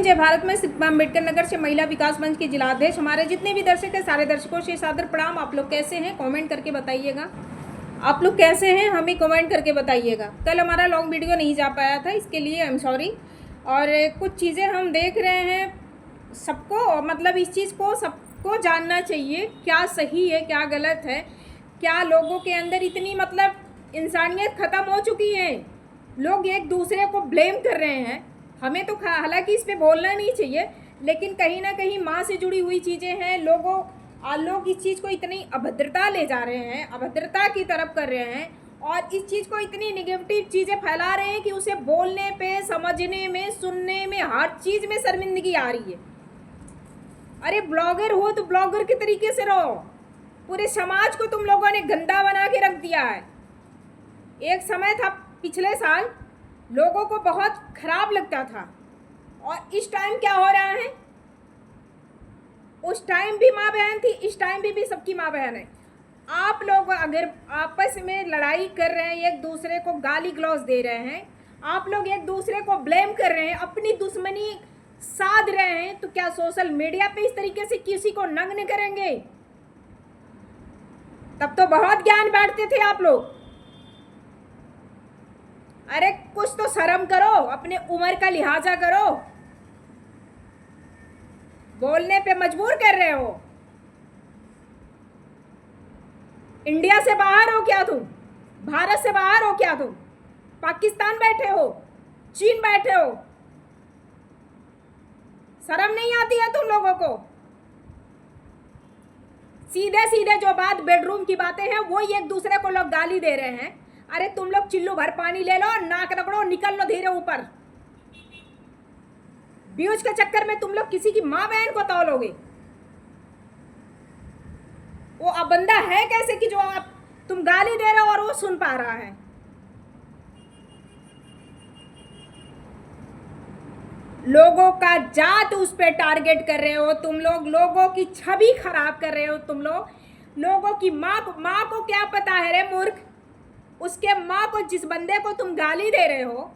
जय भारत में सिर्फ अम्बेडकर नगर से महिला विकास मंच के जिलाध्यक्ष। हमारे जितने भी दर्शक हैं सारे दर्शकों से सादर प्रणाम। आप लोग कैसे हैं कमेंट करके बताइएगा। आप लोग कैसे हैं हमें कमेंट करके बताइएगा। कल हमारा लॉन्ग वीडियो नहीं जा पाया था, इसके लिए आई एम सॉरी। और कुछ चीज़ें हम देख रहे हैं, सबको मतलब इस चीज़ को सबको जानना चाहिए, क्या सही है क्या गलत है। क्या लोगों के अंदर इतनी मतलब इंसानियत ख़त्म हो चुकी है, लोग एक दूसरे को ब्लेम कर रहे हैं। हमें तो हालांकि इस पे बोलना नहीं चाहिए, लेकिन कहीं ना कहीं माँ से जुड़ी हुई चीज़ें हैं। लोग इस चीज़ को इतनी अभद्रता ले जा रहे हैं, अभद्रता की तरफ कर रहे हैं और इस चीज़ को इतनी नेगेटिव चीज़ें फैला रहे हैं कि उसे बोलने पे, समझने में, सुनने में, हर चीज़ में शर्मिंदगी आ रही है। अरे ब्लॉगर हो तो ब्लॉगर के तरीके से रहो। पूरे समाज को तुम लोगों ने गंदा बना के रख दिया है। एक समय था पिछले साल, लोगों को बहुत खराब लगता था, और इस टाइम क्या हो रहा है? उस टाइम भी माँ बहन थी, इस टाइम भी सबकी माँ बहन है। आप लोग अगर आपस में लड़ाई कर रहे हैं, एक दूसरे को गाली गलौज दे रहे हैं, आप लोग एक दूसरे को ब्लेम कर रहे हैं, अपनी दुश्मनी साध रहे हैं, तो क्या सोशल मीडिया पे इस तरीके से किसी को नग्न करेंगे? तब तो बहुत ज्ञान बांटते थे आप लोग। अरे कुछ तो शर्म करो, अपने उम्र का लिहाजा करो। बोलने पे मजबूर कर रहे हो। इंडिया से बाहर हो क्या तुम? भारत से बाहर हो क्या तुम? पाकिस्तान बैठे हो, चीन बैठे हो, शर्म नहीं आती है तुम लोगों को? सीधे सीधे जो बात बेडरूम की बातें हैं वो एक दूसरे को लोग गाली दे रहे हैं। अरे तुम लोग चिल्लू भर पानी ले लो, नाक रगड़ो, निकल लो धीरे ऊपर। व्यूज के चक्कर में तुम लोग किसी की माँ बहन को तौलोगे। वो अब बंदा है कैसे कि जो आप तुम गाली दे रहे हो और वो सुन पा रहा है? लोगों का जात उस पे टारगेट कर रहे हो तुम लोग, लोगों की छवि खराब कर रहे हो तुम लोग। लोगों की माँ को क्या पता है रे मूर्ख? उसके माँ को, जिस बंदे को तुम गाली दे रहे हो,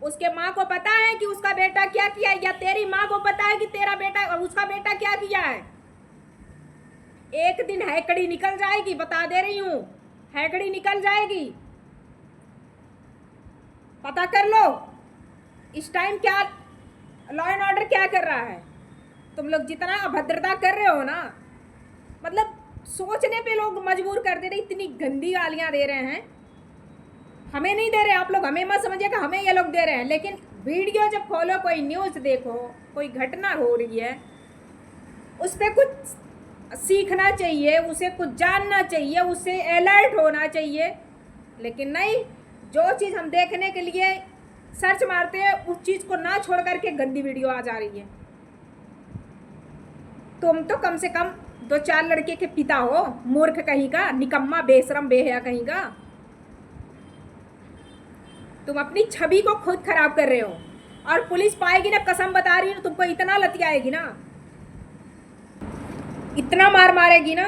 उसके माँ को पता है कि उसका बेटा क्या किया, या तेरी माँ को पता है कि तेरा बेटा और उसका बेटा क्या किया है? एक दिन हैकड़ी निकल जाएगी, बता दे रही हूं, हैकड़ी निकल जाएगी। पता कर लो इस टाइम क्या लॉ एंड ऑर्डर क्या कर रहा है। तुम लोग जितना अभद्रता कर रहे हो ना, मतलब सोचने पे लोग मजबूर कर दे रहे। इतनी गंदी गालियां दे रहे हैं। हमें नहीं दे रहे आप लोग, हमें मत समझिएगा हमें ये लोग दे रहे हैं। लेकिन वीडियो जब खोलो, कोई न्यूज़ देखो, कोई घटना हो रही है, उस पर कुछ सीखना चाहिए, उसे कुछ जानना चाहिए, उससे अलर्ट होना चाहिए। लेकिन नहीं, जो चीज़ हम देखने के लिए सर्च मारते हैं उस चीज़ को ना छोड़ करके गंदी वीडियो आ जा रही है। तुम तो कम से कम 2-4 लड़के के पिता हो, मूर्ख कहीं का, निकम्मा, बेशरम, बेहया कहीं का। तुम अपनी छवि को खुद खराब कर रहे हो। और पुलिस पाएगी ना, कसम बता रही हूँ, तुमको इतना लतियाएगी ना, इतना मार मारेगी ना,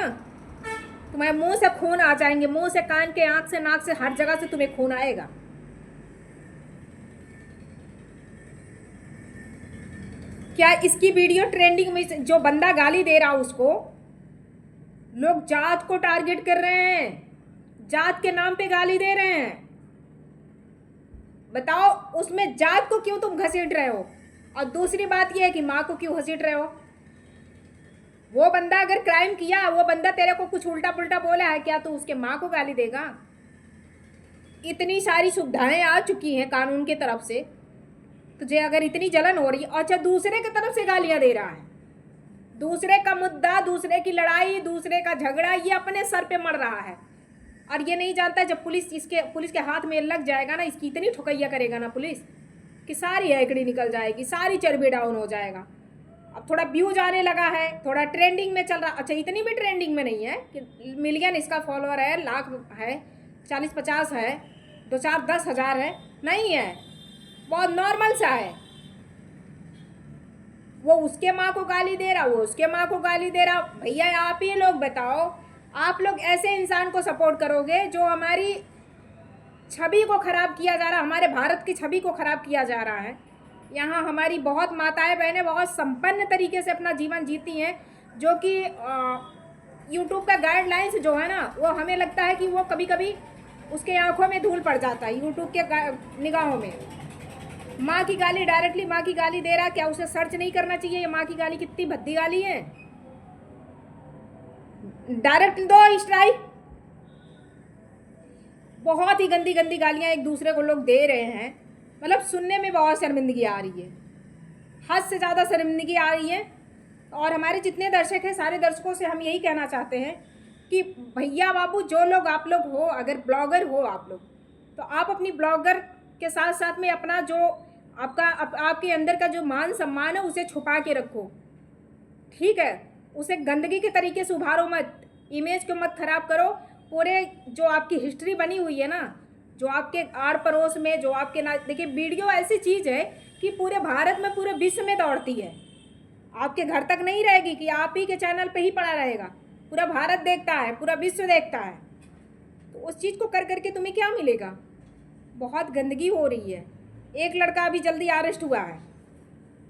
तुम्हारे मुंह से खून आ जाएंगे, मुंह से, कान के, आंख से, नाक से, हर जगह से तुम्हें खून आएगा। क्या इसकी वीडियो ट्रेंडिंग में, जो बंदा गाली दे रहा उसको लोग जात को टारगेट कर रहे हैं, जात के नाम पे गाली दे रहे हैं। बताओ उसमें जात को क्यों तुम घसीट रहे हो? और दूसरी बात यह है कि माँ को क्यों घसीट रहे हो? वो बंदा अगर क्राइम किया, वो बंदा तेरे को कुछ उल्टा पुल्टा बोला है, क्या तू उसके माँ को गाली देगा? इतनी सारी सुविधाएं आ चुकी हैं कानून की तरफ से, तुझे अगर इतनी जलन हो रही है, अच्छा दूसरे की तरफ से गालियां दे रहा है, दूसरे का मुद्दा, दूसरे की लड़ाई, दूसरे का झगड़ा, ये अपने सर पे मर रहा है। और ये नहीं जानता जब पुलिस के हाथ में लग जाएगा ना, इसकी इतनी ठुकैया करेगा ना पुलिस कि सारी हैकड़ी निकल जाएगी, सारी चर्बी डाउन हो जाएगा। अब थोड़ा व्यूज आने लगा है, थोड़ा ट्रेंडिंग में चल रहा। अच्छा इतनी भी ट्रेंडिंग में नहीं है कि मिलियन इसका फॉलोअर है, लाख है, 40-50 है, 2-4-10 हज़ार है, नहीं है, बहुत नॉर्मल सा है। वो उसके माँ को गाली दे रहा, वो उसके माँ को गाली दे रहा। भैया आप ही लोग बताओ, आप लोग ऐसे इंसान को सपोर्ट करोगे जो हमारी छवि को खराब किया जा रहा, हमारे भारत की छवि को खराब किया जा रहा है? यहाँ हमारी बहुत माताएं बहनें बहुत संपन्न तरीके से अपना जीवन जीती हैं, जो कि यूट्यूब का गाइडलाइंस जो है ना, वो हमें लगता है कि वो कभी कभी उसके आंखों में धूल पड़ जाता है यूट्यूब के निगाहों में। माँ की गाली, डायरेक्टली माँ की गाली दे रहा, क्या उसे सर्च नहीं करना चाहिए ये माँ की गाली कितनी भद्दी गाली है? डायरेक्ट दो स्ट्राइक। बहुत ही गंदी गंदी गालियां एक दूसरे को लोग दे रहे हैं, मतलब सुनने में बहुत शर्मिंदगी आ रही है, हद से ज़्यादा शर्मिंदगी आ रही है। और हमारे जितने दर्शक हैं सारे दर्शकों से हम यही कहना चाहते हैं कि भैया बाबू जो लोग आप लोग हो, अगर ब्लॉगर हो आप लोग, तो आप अपनी ब्लॉगर के साथ साथ में अपना जो आपके अंदर का जो मान सम्मान है उसे छुपा के रखो, ठीक है? उसे गंदगी के तरीके से उभारो मत, इमेज को मत खराब करो। पूरे जो आपकी हिस्ट्री बनी हुई है ना, जो आपके आड़ पड़ोस में जो आपके ना, देखिए वीडियो ऐसी चीज़ है कि पूरे भारत में पूरे विश्व में दौड़ती है, आपके घर तक नहीं रहेगी कि आप ही के चैनल पे ही पड़ा रहेगा, पूरा भारत देखता है, पूरा विश्व देखता है। तो उस चीज़ को कर करके तुम्हें क्या मिलेगा? बहुत गंदगी हो रही है। एक लड़का अभी जल्दी अरेस्ट हुआ है,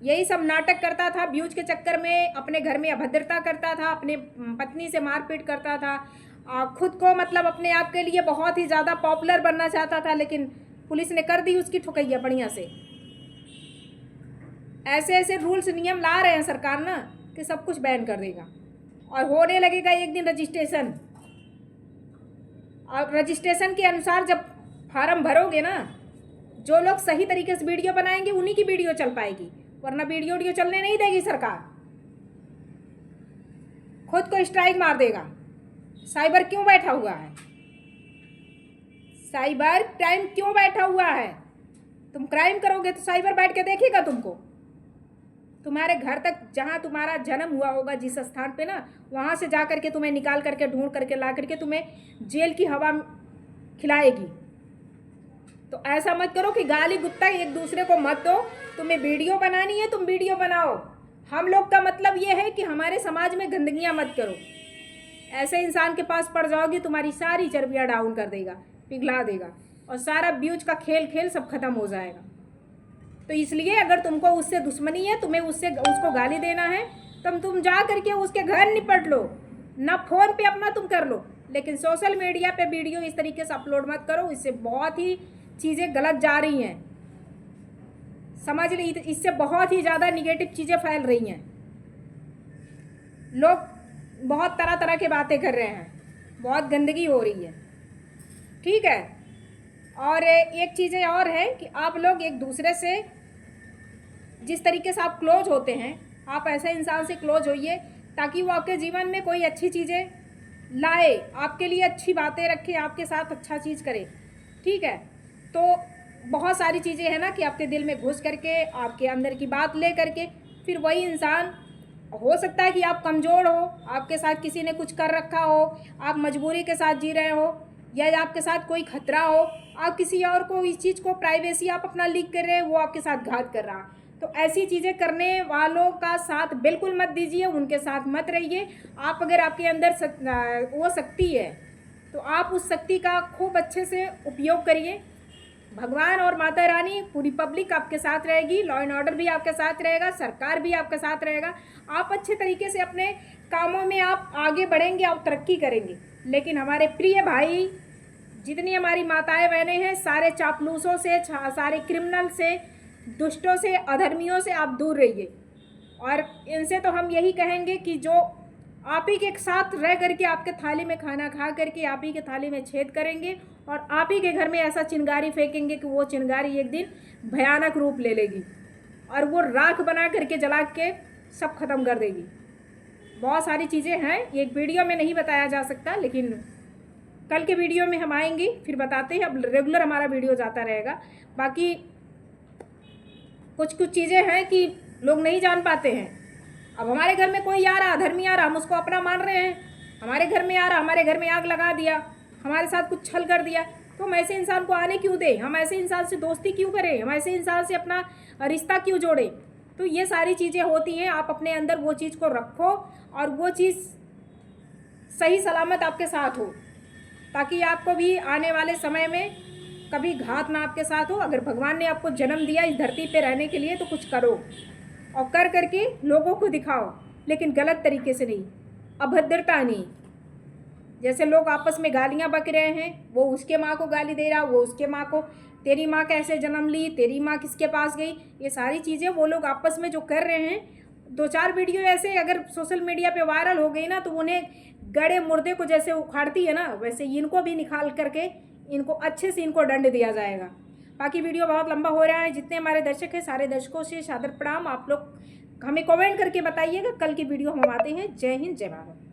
यही सब नाटक करता था, व्यूज के चक्कर में अपने घर में अभद्रता करता था, अपने पत्नी से मारपीट करता था, खुद को मतलब अपने आप के लिए बहुत ही ज़्यादा पॉपुलर बनना चाहता था, लेकिन पुलिस ने कर दी उसकी ठुकैया बढ़िया से। ऐसे ऐसे रूल्स नियम ला रहे हैं सरकार ना कि सब कुछ बैन कर देगा, और होने लगेगा एक दिन रजिस्ट्रेशन। और रजिस्ट्रेशन के अनुसार जब फार्म भरोगे ना, जो लोग सही तरीके से वीडियो बनाएंगे उन्हीं की वीडियो चल पाएगी, वरना वीडियो चलने नहीं देगी सरकार, खुद को स्ट्राइक मार देगा। साइबर क्यों बैठा हुआ है? साइबर क्राइम क्यों बैठा हुआ है? तुम क्राइम करोगे तो साइबर बैठ के देखेगा तुमको, तुम्हारे घर तक जहाँ तुम्हारा जन्म हुआ होगा जिस स्थान पे ना, वहाँ से जा करके तुम्हें निकाल करके ढूंढ करके ला करके तुम्हें जेल की हवा खिलाएगी। तो ऐसा मत करो कि गाली गुत्ता एक दूसरे को मत दो। तुम्हें वीडियो बनानी है तुम वीडियो बनाओ, हम लोग का मतलब ये है कि हमारे समाज में गंदगियाँ मत करो। ऐसे इंसान के पास पड़ जाओगी तुम्हारी सारी चर्बियाँ डाउन कर देगा, पिघला देगा, और सारा व्यूज का खेल सब खत्म हो जाएगा। तो इसलिए अगर तुमको उससे दुश्मनी है, तुम्हें उसको गाली देना है, तुम जा करके उसके घर निपट लो ना, फ़ोन पे अपना तुम कर लो, लेकिन सोशल मीडिया पे वीडियो इस तरीके से अपलोड मत करो। इससे बहुत ही चीज़ें गलत जा रही हैं, समझ ली, इससे बहुत ही ज़्यादा निगेटिव चीज़ें फैल रही हैं। लोग बहुत तरह तरह की बातें कर रहे हैं, बहुत गंदगी हो रही है, ठीक है? और एक चीज़ें और है कि आप लोग एक दूसरे से जिस तरीके से आप क्लोज होते हैं, आप ऐसे इंसान से क्लोज होइए ताकि वो आपके जीवन में कोई अच्छी चीज़ें लाए, आपके लिए अच्छी बातें रखे, आपके साथ अच्छा चीज़ करे, ठीक है? तो बहुत सारी चीज़ें हैं ना कि आपके दिल में घुस करके आपके अंदर की बात ले करके फिर वही इंसान, हो सकता है कि आप कमज़ोर हो, आपके साथ किसी ने कुछ कर रखा हो, आप मजबूरी के साथ जी रहे हो, या आपके साथ कोई खतरा हो, आप किसी और को इस चीज़ को प्राइवेसी आप अपना लीक कर रहे हैं, वो आपके साथ घात कर रहा। तो ऐसी चीज़ें करने वालों का साथ बिल्कुल मत दीजिए, उनके साथ मत रहिए। आप अगर आपके अंदर वो शक्ति है तो आप उस शक्ति का खूब अच्छे से उपयोग करिए। भगवान और माता रानी, पूरी पब्लिक आपके साथ रहेगी, लॉ एंड ऑर्डर भी आपके साथ रहेगा, सरकार भी आपके साथ रहेगा। आप अच्छे तरीके से अपने कामों में आप आगे बढ़ेंगे, आप तरक्की करेंगे। लेकिन हमारे प्रिय भाई, जितनी हमारी माताएं बहनें हैं, सारे चापलूसों से, सारे क्रिमिनल से, दुष्टों से, अधर्मियों से आप दूर रहिए। और इनसे तो हम यही कहेंगे कि जो आप ही के साथ रह करके आपके थाली में खाना खा करके आप ही के थाली में छेद करेंगे और आप ही के घर में ऐसा चिंगारी फेंकेंगे कि वो चिंगारी एक दिन भयानक रूप ले लेगी और वो राख बना करके जला के सब खत्म कर देगी। बहुत सारी चीज़ें हैं, एक वीडियो में नहीं बताया जा सकता, लेकिन कल के वीडियो में हम आएंगे फिर बताते हैं। अब रेगुलर हमारा वीडियो जाता रहेगा। बाकी कुछ चीज़ें हैं कि लोग नहीं जान पाते हैं। अब हमारे घर में कोई आ रहा, अधर्मी आ रहा, हम उसको अपना मान रहे हैं। हमारे घर में आ रहा, हमारे घर में आग लगा दिया, हमारे साथ कुछ छल कर दिया, तो हम ऐसे इंसान को आने क्यों दें? हम ऐसे इंसान से दोस्ती क्यों करें? हम ऐसे इंसान से अपना रिश्ता क्यों जोड़ें? तो ये सारी चीज़ें होती हैं। आप अपने अंदर वो चीज़ को रखो और वो चीज़ सही सलामत आपके साथ हो, ताकि आपको भी आने वाले समय में कभी घात ना आपके साथ हो। अगर भगवान ने आपको जन्म दिया इस धरती पे रहने के लिए तो कुछ करो और कर करके लोगों को दिखाओ, लेकिन गलत तरीके से नहीं, अभद्रता नहीं। जैसे लोग आपस में गालियाँ बक रहे हैं, वो उसके माँ को गाली दे रहा, वो उसके माँ को, तेरी माँ कैसे जन्म ली, तेरी माँ किसके पास गई, ये सारी चीज़ें वो लोग आपस में जो कर रहे हैं। 2-4 वीडियो ऐसे अगर सोशल मीडिया पे वायरल हो गई ना तो उन्हें गड़े मुर्दे को जैसे उखाड़ती है ना, वैसे इनको भी निकाल करके इनको अच्छे से इनको दंड दिया जाएगा। बाकी वीडियो बहुत लंबा हो रहा है। जितने हमारे दर्शक हैं सारे दर्शकों से सादर प्रणाम। आप लोग हमें कमेंट करके बताइएगा। कल की वीडियो हम आते हैं। जय हिंद, जय भारत।